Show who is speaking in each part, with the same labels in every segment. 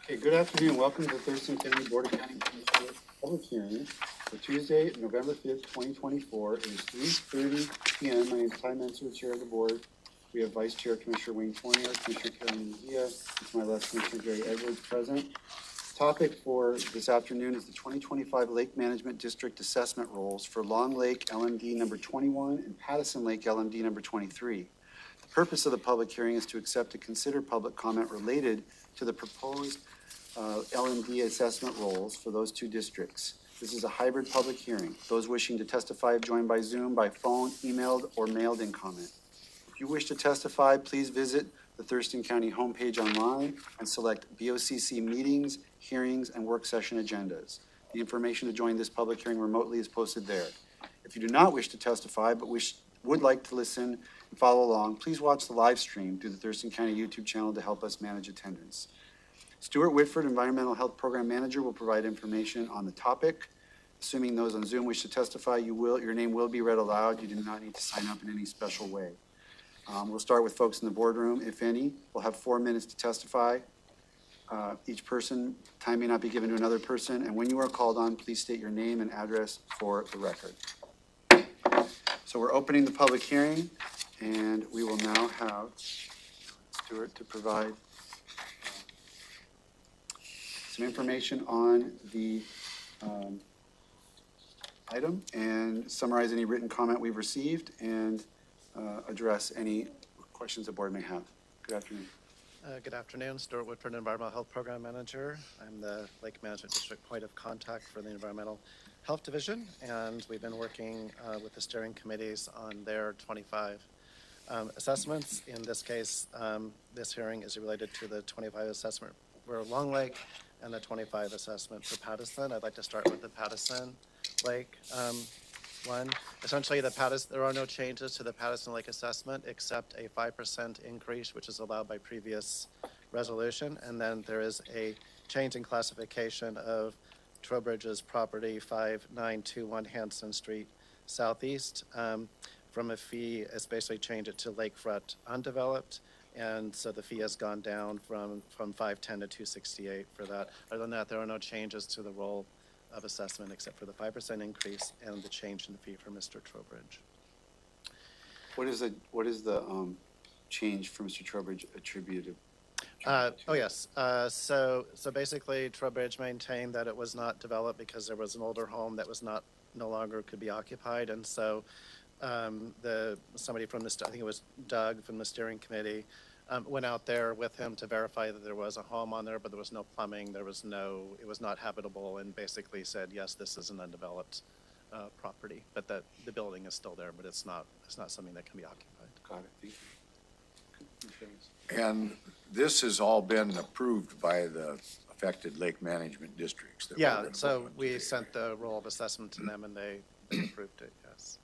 Speaker 1: Okay, good afternoon. Welcome to the Thurston County Board of County Commissioners public hearing for Tuesday, November 5th, 2024. It is 3:30 p.m. My name is Ty Menser, Chair of the Board. We have Vice Chair Commissioner Wayne Fournier, Commissioner Karen Mejia, and to my left, Commissioner Gary Edwards present. Topic for this afternoon is the 2025 Lake Management District Assessment Rolls for Long Lake LMD number 21 and Pattison Lake LMD number 23. The purpose of the public hearing is to accept and consider public comment related to the proposed LMD assessment rolls for those two districts. This is a hybrid public hearing. Those wishing to testify have joined by Zoom, by phone, emailed, or mailed in comment. If you wish to testify, please visit the Thurston County homepage online and select BOCC meetings, hearings, and work session agendas. The information to join this public hearing remotely is posted there. If you do not wish to testify but would like to listen and follow along, please watch the live stream through the Thurston County YouTube channel to help us manage attendance. Stuart Whitford, Environmental Health Program Manager, will provide information on the topic. Assuming those on Zoom wish to testify, your name will be read aloud. You do not need to sign up in any special way. We'll start with folks in the boardroom, if any. We'll have 4 minutes to testify. Each person, time may not be given to another person, and when you are called on, please state your name and address for the record. So we're opening the public hearing, and we will now have Stuart to provide some information on the item and summarize any written comment we've received and address any questions the board may have. Good afternoon.
Speaker 2: Good afternoon, Stuart Whitford, Environmental Health Program Manager. I'm the Lake Management District point of contact for the Environmental Health Division, and we've been working with the steering committees on their 25 assessments. In this case, this hearing is related to the 25 assessment for Long Lake and the 25 assessment for Pattison. I'd like to start with the Pattison Lake one. Essentially, there are no changes to the Pattison Lake assessment except a 5% increase, which is allowed by previous resolution. And then there is a change in classification of Trowbridge's property 5921 Hanson Street Southeast from a fee. It's basically changed it to lakefront undeveloped. And so the fee has gone down from 510 to 268 for that. Other than that, there are no changes to the role of assessment except for the 5% increase and the change in the fee for Mr. Trowbridge.
Speaker 1: What is the change for Mr. Trowbridge attributed?
Speaker 2: Oh yes. So basically, Trowbridge maintained that it was not developed because there was an older home that was no longer could be occupied, and so somebody from the, I think it was Doug from the steering committee, went out there with him to verify that there was a home on there, but there was no plumbing, it was not habitable, and basically said, yes, this is an undeveloped property, but that the building is still there, but it's not something that can be occupied.
Speaker 1: Got it, thank you.
Speaker 3: And this has all been approved by the affected lake management districts.
Speaker 2: Yeah, so we sent the roll of assessment to them and they approved it, yes.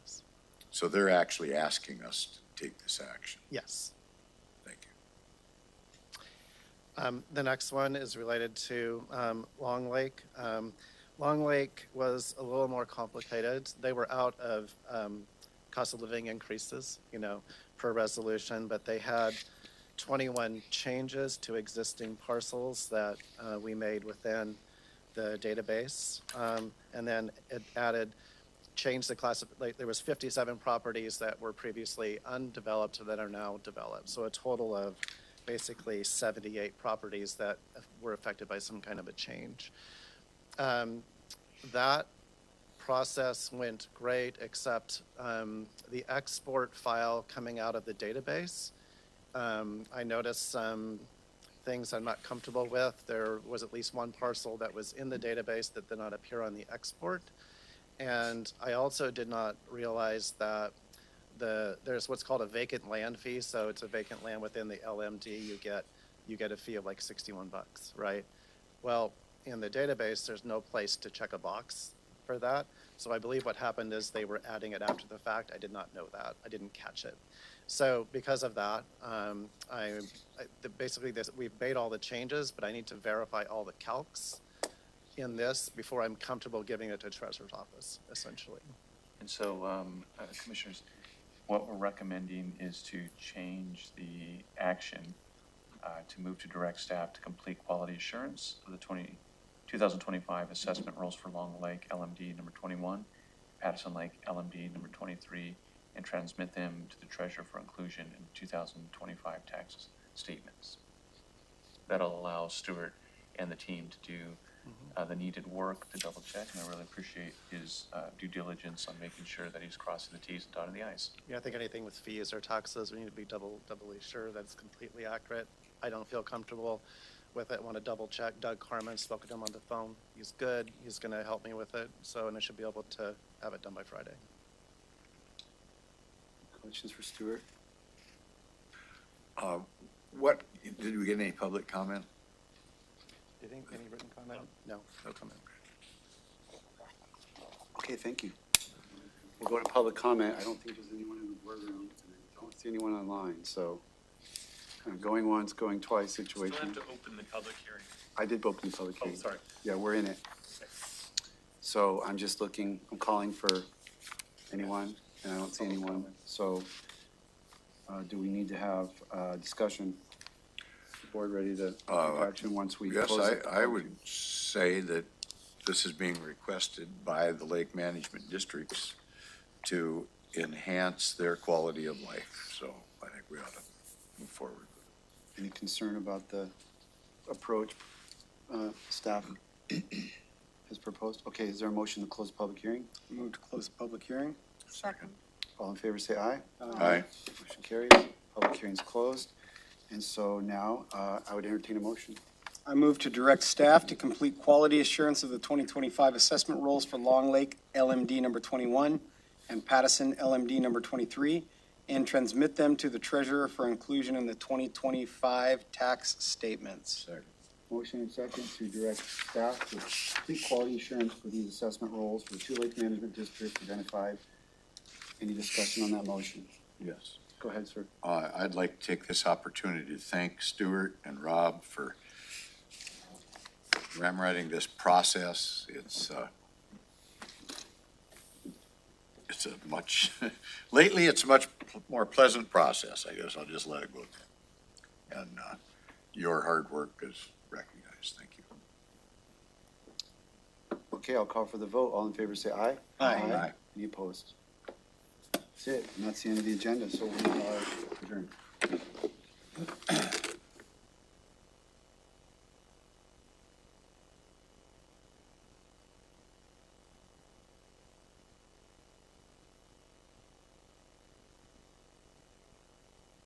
Speaker 2: Yes.
Speaker 3: So they're actually asking us to take this action.
Speaker 2: Yes.
Speaker 3: Thank you.
Speaker 2: The next one is related to Long Lake. Long Lake was a little more complicated. They were out of cost of living increases, per resolution, but they had 21 changes to existing parcels that we made within the database. And then it changed the class of, there was 57 properties that were previously undeveloped that are now developed. So a total of basically 78 properties that were affected by some kind of a change. That process went great, except the export file coming out of the database. I noticed some things I'm not comfortable with. There was at least one parcel that was in the database that did not appear on the export. And I also did not realize that there's what's called a vacant land fee. So it's a vacant land within the LMD. You get a fee of like $61, right? Well, in the database, there's no place to check a box for that. So I believe what happened is they were adding it after the fact. I did not know that. I didn't catch it. So because of that, we've made all the changes, but I need to verify all the calcs in this before I'm comfortable giving it to Treasurer's office, essentially.
Speaker 4: And so, Commissioners, what we're recommending is to change the action to move to direct staff to complete quality assurance of the 2025 assessment roles for Long Lake LMD number 21, Patterson Lake LMD number 23, and transmit them to the treasurer for inclusion in 2025 tax statements. That'll allow Stuart and the team to do the needed work to double check, and I really appreciate his due diligence on making sure that he's crossing the T's and dotting the I's.
Speaker 2: Yeah, I think anything with fees or taxes, we need to be doubly sure that it's completely accurate. I don't feel comfortable with it. Want to double check. Doug Harmon, spoke to him on the phone. He's good. He's going to help me with it. So, and I should be able to have it done by Friday.
Speaker 1: Questions for Stuart?
Speaker 3: What, did we get any public comment?
Speaker 2: Do you think any written comment? No comment.
Speaker 1: Okay, thank you. We'll go to public comment. I don't think there's anyone in the boardroom, and I don't see anyone online, so kind of going once, going twice situation.
Speaker 5: Still have to open the public hearing.
Speaker 1: I did open the public hearing.
Speaker 5: Oh, sorry.
Speaker 1: Yeah, we're in it. So I'm just looking, I'm calling for anyone, and I don't see anyone. So do we need to have discussion? The board ready to take action once we
Speaker 3: Yes,
Speaker 1: close it?
Speaker 3: I would say that this is being requested by the lake management districts to enhance their quality of life. So I think we ought to move forward.
Speaker 1: Any concern about the approach staff has proposed? Okay, is there a motion to close the public hearing?
Speaker 6: Move to close the public hearing.
Speaker 5: Second.
Speaker 1: All in favor, say aye.
Speaker 3: Aye.
Speaker 1: Motion carries. Public hearing's closed. And so now I would entertain a motion.
Speaker 6: I move to direct staff to complete quality assurance of the 2025 assessment roles for Long Lake LMD number 21 and Patterson LMD number 23, and transmit them to the treasurer for inclusion in the 2025 tax statements.
Speaker 3: Second.
Speaker 1: Motion and second to direct staff to complete quality assurance for these assessment roles for the two lake management districts identified. Any discussion on that motion?
Speaker 3: Yes.
Speaker 1: Go ahead, sir.
Speaker 3: I'd like to take this opportunity to thank Stuart and Rob for ramrodding this process. It's a much, lately it's a much more pleasant process, I guess. I'll just let it go there. And your hard work is recognized. Thank you.
Speaker 1: Okay, I'll call for the vote. All in favor, say aye.
Speaker 3: Aye.
Speaker 1: Any opposed? That's it. And that's the end of the agenda, so we are adjourned.